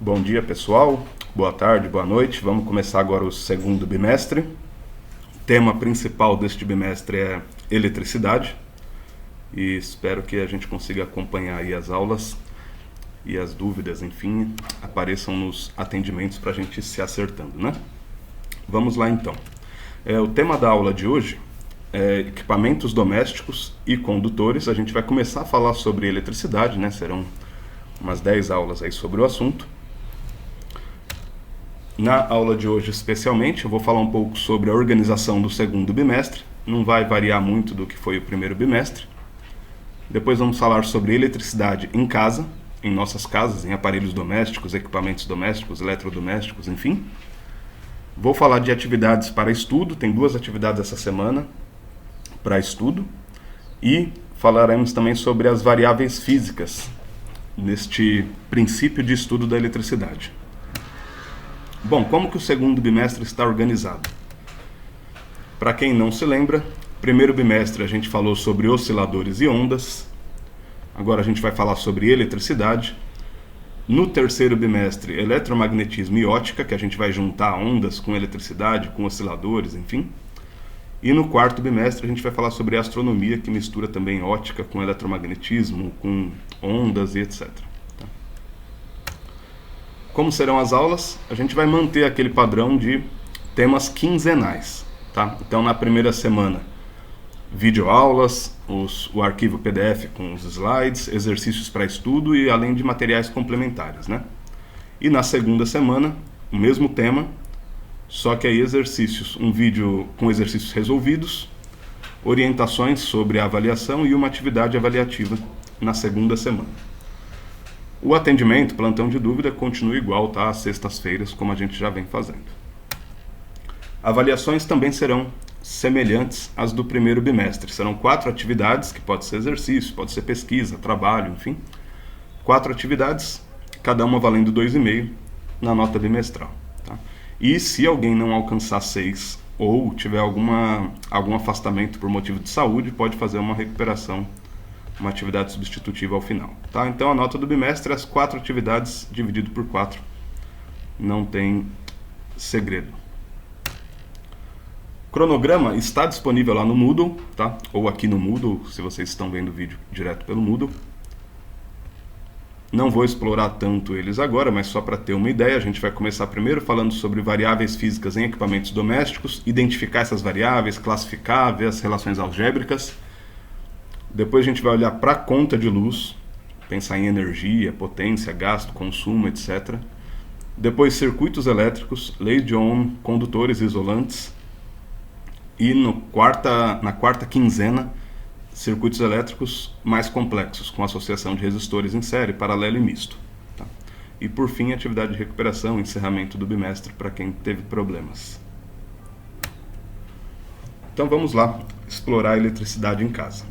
Bom dia, pessoal. Boa tarde, boa noite. Vamos começar agora o segundo bimestre. O tema principal deste bimestre é eletricidade e espero que a gente consiga acompanhar aí as aulas e as dúvidas, enfim, apareçam nos atendimentos para a gente ir se acertando, né? Vamos lá então. O tema da aula de hoje é equipamentos domésticos e condutores. A gente vai começar a falar sobre eletricidade, né? Serão umas 10 aulas aí sobre o assunto. Na aula de hoje, especialmente, eu vou falar um pouco sobre a organização do segundo bimestre. Não vai variar muito do que foi o primeiro bimestre. Depois vamos falar sobre eletricidade em casa, em nossas casas, em aparelhos domésticos, equipamentos domésticos, eletrodomésticos, enfim. Vou falar de atividades para estudo. Tem 2 atividades essa semana para estudo. E falaremos também sobre as variáveis físicas neste princípio de estudo da eletricidade. Bom, como que o segundo bimestre está organizado? Para quem não se lembra, primeiro bimestre a gente falou sobre osciladores e ondas. Agora a gente vai falar sobre eletricidade. No terceiro bimestre, eletromagnetismo e ótica, que a gente vai juntar ondas com eletricidade, com osciladores, enfim. E no quarto bimestre a gente vai falar sobre astronomia, que mistura também ótica com eletromagnetismo, com ondas e etc. Como serão as aulas? A gente vai manter aquele padrão de temas quinzenais, tá? Então, na primeira semana, videoaulas, o arquivo PDF com os slides, exercícios para estudo e além de materiais complementares, né? E na segunda semana, o mesmo tema, só que aí exercícios, um vídeo com exercícios resolvidos, orientações sobre a avaliação e uma atividade avaliativa na segunda semana. O atendimento, plantão de dúvida, continua igual, tá? Às sextas-feiras, como a gente já vem fazendo. Avaliações também serão semelhantes às do primeiro bimestre. Serão 4 atividades, que pode ser exercício, pode ser pesquisa, trabalho, enfim. 4 atividades, cada uma valendo 2,5 na nota bimestral. Tá? E se alguém não alcançar 6 ou tiver algum afastamento por motivo de saúde, pode fazer uma recuperação, uma atividade substitutiva ao final. Tá? Então a nota do bimestre é as 4 atividades dividido por 4. Não tem segredo. O cronograma está disponível lá no Moodle, tá? Ou aqui no Moodle, se vocês estão vendo o vídeo direto pelo Moodle. Não vou explorar tanto eles agora, mas só para ter uma ideia, a gente vai começar primeiro falando sobre variáveis físicas em equipamentos domésticos, identificar essas variáveis, classificar, ver as relações algébricas. Depois a gente vai olhar para a conta de luz, pensar em energia, potência, gasto, consumo, etc. Depois circuitos elétricos, leis de Ohm, condutores isolantes. E na quarta quinzena, circuitos elétricos mais complexos, com associação de resistores em série, paralelo e misto. Tá? E por fim, atividade de recuperação, encerramento do bimestre para quem teve problemas. Então vamos lá explorar a eletricidade em casa.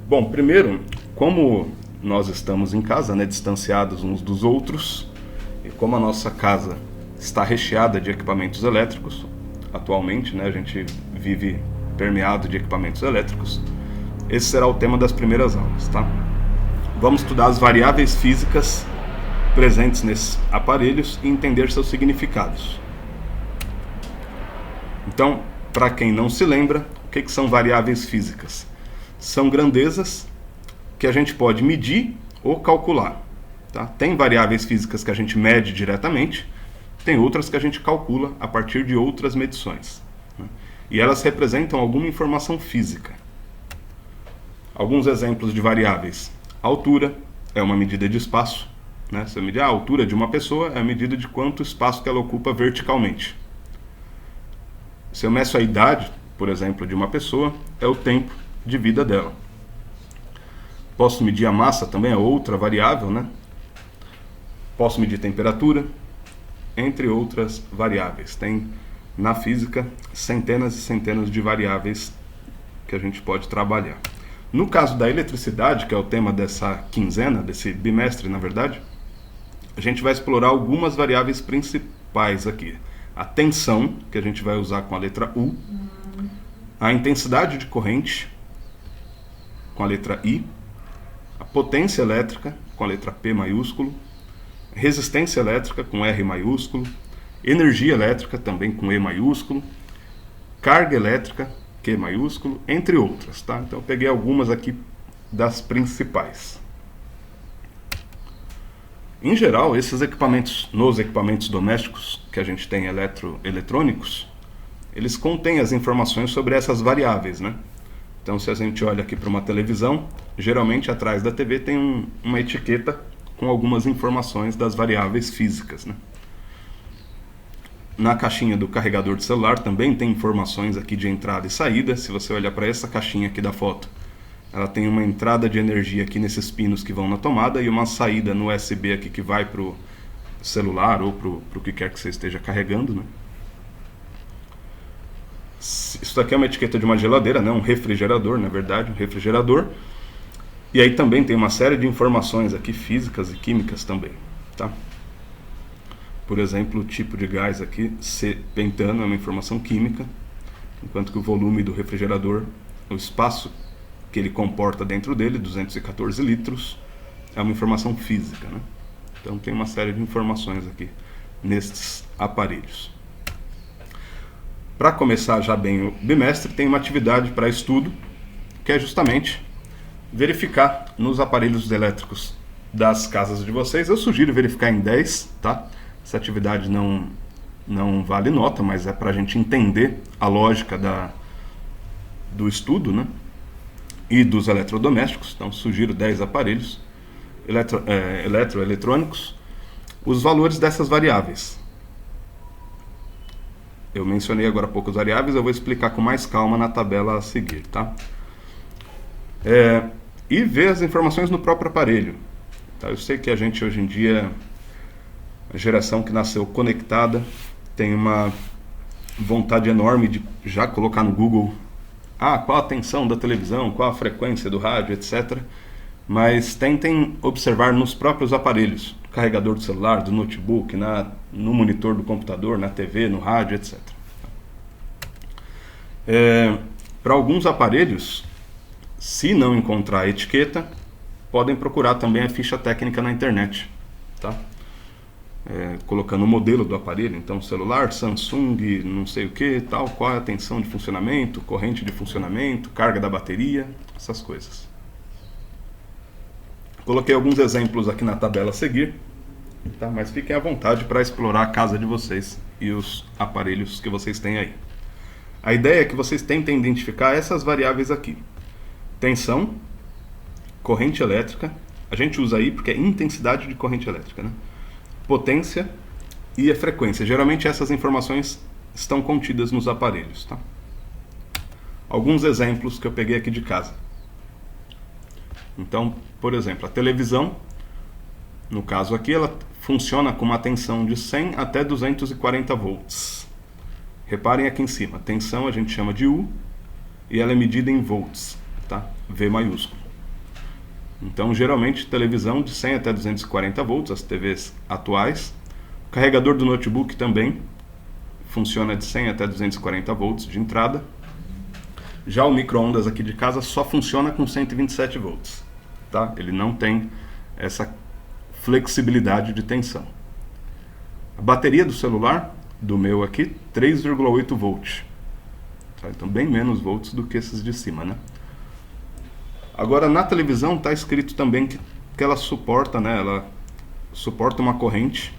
Bom, primeiro, como nós estamos em casa, né, distanciados uns dos outros, e como a nossa casa está recheada de equipamentos elétricos, atualmente, né, a gente vive permeado de equipamentos elétricos, esse será o tema das primeiras aulas, tá? Vamos estudar as variáveis físicas presentes nesses aparelhos e entender seus significados. Então, para quem não se lembra, o que são variáveis físicas? São grandezas que a gente pode medir ou calcular. Tá? Tem variáveis físicas que a gente mede diretamente, tem outras que a gente calcula a partir de outras medições. Né? E elas representam alguma informação física. Alguns exemplos de variáveis. A altura é uma medida de espaço. Né? Se eu medir a altura de uma pessoa, é a medida de quanto espaço que ela ocupa verticalmente. Se eu meço a idade, por exemplo, de uma pessoa, é o tempo de vida dela. Posso medir a massa, também é outra variável, né? Posso medir temperatura, entre outras variáveis. Tem na física centenas e centenas de variáveis que a gente pode trabalhar. No caso da eletricidade, que é o tema dessa quinzena, desse bimestre, na verdade, a gente vai explorar algumas variáveis principais aqui. A tensão, que a gente vai usar com a letra U, a intensidade de corrente, com a letra I, a potência elétrica, com a letra P maiúsculo, resistência elétrica com R maiúsculo, energia elétrica também com E maiúsculo, carga elétrica, Q maiúsculo, entre outras, tá? Então eu peguei algumas aqui das principais. Em geral, esses equipamentos, nos equipamentos domésticos que a gente tem eletrônicos, eles contêm as informações sobre essas variáveis, né? Então, se a gente olha aqui para uma televisão, geralmente atrás da TV tem uma etiqueta com algumas informações das variáveis físicas, né? Na caixinha do carregador de celular também tem informações aqui de entrada e saída. Se você olhar para essa caixinha aqui da foto, ela tem uma entrada de energia aqui nesses pinos que vão na tomada e uma saída no USB aqui que vai para o celular ou para o que quer que você esteja carregando, né? Isso daqui é uma etiqueta de uma geladeira, né? Um refrigerador, na verdade, um refrigerador. E aí também tem uma série de informações aqui físicas e químicas também, tá? Por exemplo, o tipo de gás aqui, C pentano, é uma informação química, enquanto que o volume do refrigerador, o espaço que ele comporta dentro dele, 214 litros, é uma informação física, né? Então tem uma série de informações aqui nestes aparelhos. Para começar já bem o bimestre, tem uma atividade para estudo, que é justamente verificar nos aparelhos elétricos das casas de vocês. Eu sugiro verificar em 10, tá? Essa atividade não vale nota, mas é para a gente entender a lógica do estudo, né? E dos eletrodomésticos. Então, sugiro 10 aparelhos eletrônicos, os valores dessas variáveis. Eu mencionei agora há pouco as variáveis, eu vou explicar com mais calma na tabela a seguir, tá? E ver as informações no próprio aparelho. Tá? Eu sei que a gente hoje em dia, a geração que nasceu conectada, tem uma vontade enorme de já colocar no Google qual a tensão da televisão, qual a frequência do rádio, etc. Mas tentem observar nos próprios aparelhos, no carregador do celular, do notebook, no monitor do computador, na TV, no rádio, etc. Para alguns aparelhos, se não encontrar a etiqueta, podem procurar também a ficha técnica na internet, tá? Colocando o modelo do aparelho, então celular, Samsung, não sei o que, tal, qual é a tensão de funcionamento, corrente de funcionamento, carga da bateria, essas coisas. Coloquei alguns exemplos aqui na tabela a seguir, tá? Mas fiquem à vontade para explorar a casa de vocês e os aparelhos que vocês têm aí. A ideia é que vocês tentem identificar essas variáveis aqui: tensão, corrente elétrica, a gente usa aí porque é intensidade de corrente elétrica, né? Potência e a frequência. Geralmente essas informações estão contidas nos aparelhos, tá? Alguns exemplos que eu peguei aqui de casa. Então, por exemplo, a televisão, no caso aqui, ela funciona com uma tensão de 100 até 240 volts. Reparem aqui em cima, a tensão a gente chama de U e ela é medida em volts, tá? V maiúsculo. Então, geralmente, televisão de 100 até 240 volts, as TVs atuais. O carregador do notebook também funciona de 100 até 240 volts de entrada. Já o micro-ondas aqui de casa só funciona com 127 volts, tá? Ele não tem essa flexibilidade de tensão. A bateria do celular, do meu aqui, 3,8 volts. Tá? Então, bem menos volts do que esses de cima, né? Agora, na televisão está escrito também que ela suporta, né? Ela suporta uma corrente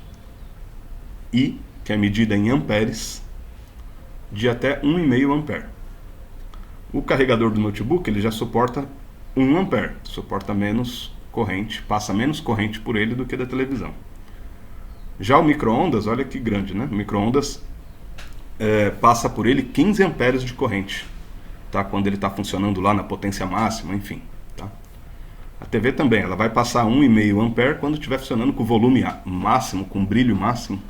I, que é medida em amperes, de até 1,5 ampere. O carregador do notebook ele já suporta 1 ampere, suporta menos corrente, passa menos corrente por ele do que da televisão. Já o micro-ondas, olha que grande, né? O micro-ondas passa por ele 15 amperes de corrente, tá? Quando ele está funcionando lá na potência máxima, enfim, tá? A TV também, ela vai passar 1,5 ampere quando estiver funcionando com volume máximo, com brilho máximo.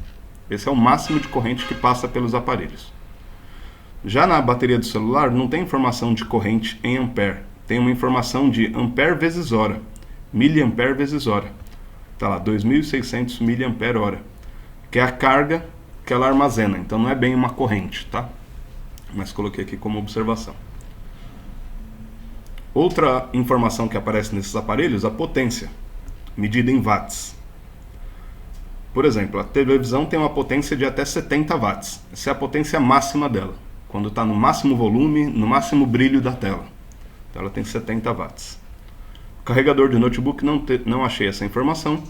Esse é o máximo de corrente que passa pelos aparelhos. Já na bateria do celular não tem informação de corrente em ampere, tem uma informação de ampere vezes hora, miliampere vezes hora. Tá lá, 2.600 miliampere-hora, que é a carga que ela armazena. Então não é bem uma corrente, tá? Mas coloquei aqui como observação. Outra informação que aparece nesses aparelhos, a potência, medida em watts. Por exemplo, a televisão tem uma potência de até 70 watts. Essa é a potência máxima dela, quando está no máximo volume, no máximo brilho da tela. Então ela tem 70 watts. O carregador de notebook, não achei essa informação.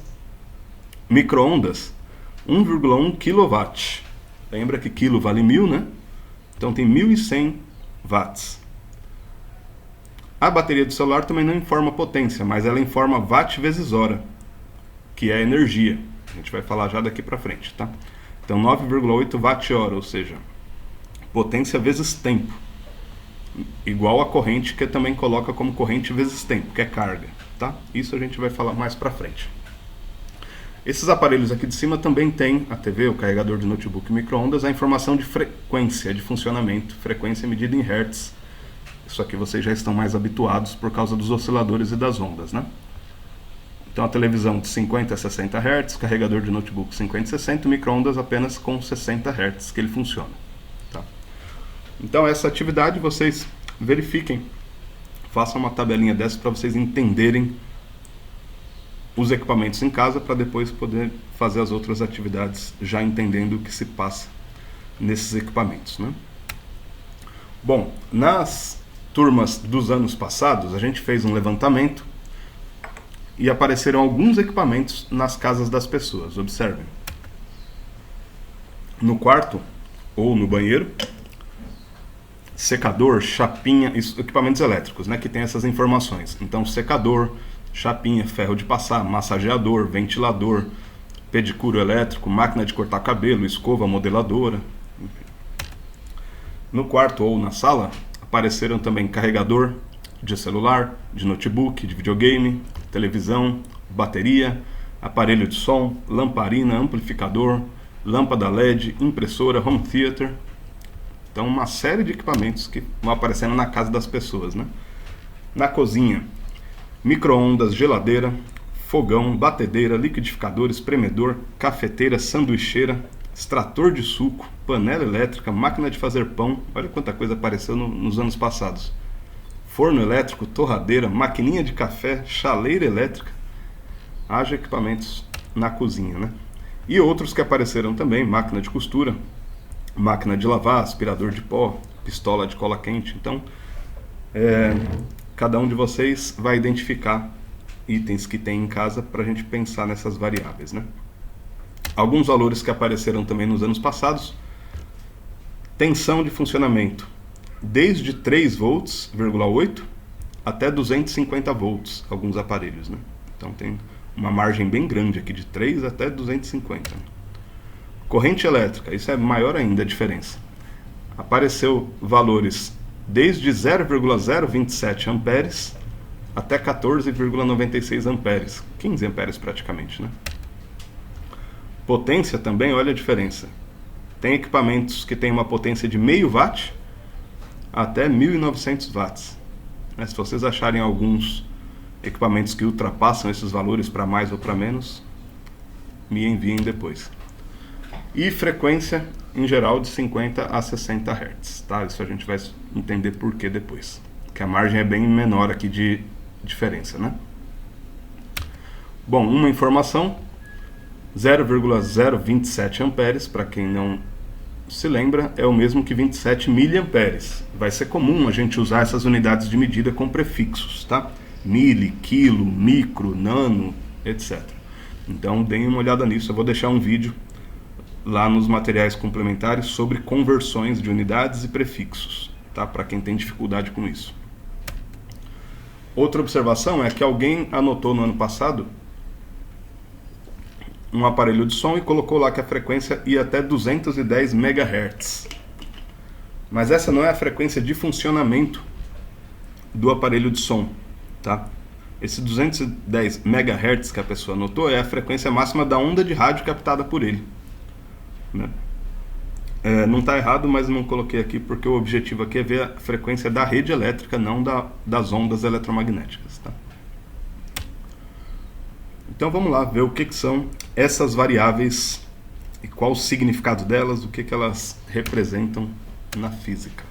Micro-ondas, 1,1 kW. Lembra que quilo vale 1000, né? Então tem 1100 watts. A bateria do celular também não informa potência, mas ela informa watt vezes hora, que é energia. A gente vai falar já daqui para frente, tá? Então 9,8 watt-hora, ou seja, potência vezes tempo. Igual a corrente, que também coloca como corrente vezes tempo, que é carga, tá? Isso a gente vai falar mais para frente. Esses aparelhos aqui de cima também tem a TV, o carregador de notebook, micro-ondas, a informação de frequência de funcionamento, frequência medida em hertz. Isso aqui vocês já estão mais habituados por causa dos osciladores e das ondas, né? Então a televisão de 50 a 60 Hz, carregador de notebook 50 a 60, micro-ondas apenas com 60 Hz que ele funciona. Tá? Então essa atividade vocês verifiquem, façam uma tabelinha dessa para vocês entenderem os equipamentos em casa, para depois poder fazer as outras atividades já entendendo o que se passa nesses equipamentos, né? Bom, nas turmas dos anos passados a gente fez um levantamento e apareceram alguns equipamentos nas casas das pessoas. Observem. No quarto ou no banheiro, secador, chapinha, equipamentos elétricos, né, que tem essas informações. Então, secador, chapinha, ferro de passar, massageador, ventilador, pedicure elétrico, máquina de cortar cabelo, escova modeladora. Enfim. No quarto ou na sala, apareceram também carregador de celular, de notebook, de videogame, televisão, bateria, aparelho de som, lamparina, amplificador, lâmpada LED, impressora, home theater. Então uma série de equipamentos que vão aparecendo na casa das pessoas, né? Na cozinha, micro-ondas, geladeira, fogão, batedeira, liquidificador, espremedor, cafeteira, sanduicheira, extrator de suco, panela elétrica, máquina de fazer pão. Olha quanta coisa apareceu nos anos passados. Forno elétrico, torradeira, maquininha de café, chaleira elétrica. Haja equipamentos na cozinha, né? E outros que apareceram também, máquina de costura, máquina de lavar, aspirador de pó, pistola de cola quente. Então, cada um de vocês vai identificar itens que tem em casa para a gente pensar nessas variáveis, né? Alguns valores que apareceram também nos anos passados. Tensão de funcionamento, desde 3 volts, 8 até 250 volts, alguns aparelhos, né? Então tem uma margem bem grande aqui, de 3 até 250. Corrente elétrica, isso é maior ainda a diferença. Apareceu valores desde 0,027 amperes até 14,96 amperes, 15 amperes praticamente, né? Potência também, olha a diferença. Tem equipamentos que têm uma potência de meio watt até 1900 watts. Se vocês acharem alguns equipamentos que ultrapassam esses valores para mais ou para menos, me enviem depois. E frequência em geral de 50 a 60 Hz, tá? Isso a gente vai entender por que depois, que a margem é bem menor aqui de diferença, né? Bom, uma informação, 0,027 amperes, para quem não se lembra, é o mesmo que 27 miliamperes. Vai ser comum a gente usar essas unidades de medida com prefixos, tá? Mili, quilo, micro, nano, etc. Então deem uma olhada nisso, eu vou deixar um vídeo lá nos materiais complementares sobre conversões de unidades e prefixos, tá? Para quem tem dificuldade com isso. Outra observação é que alguém anotou no ano passado um aparelho de som e colocou lá que a frequência ia até 210 MHz. Mas essa não é a frequência de funcionamento do aparelho de som, tá? Esse 210 MHz que a pessoa anotou é a frequência máxima da onda de rádio captada por ele, né? Não está errado, mas não coloquei aqui porque o objetivo aqui é ver a frequência da rede elétrica, não das ondas eletromagnéticas, tá? Então vamos lá ver o que são essas variáveis e qual o significado delas, o que elas representam na física.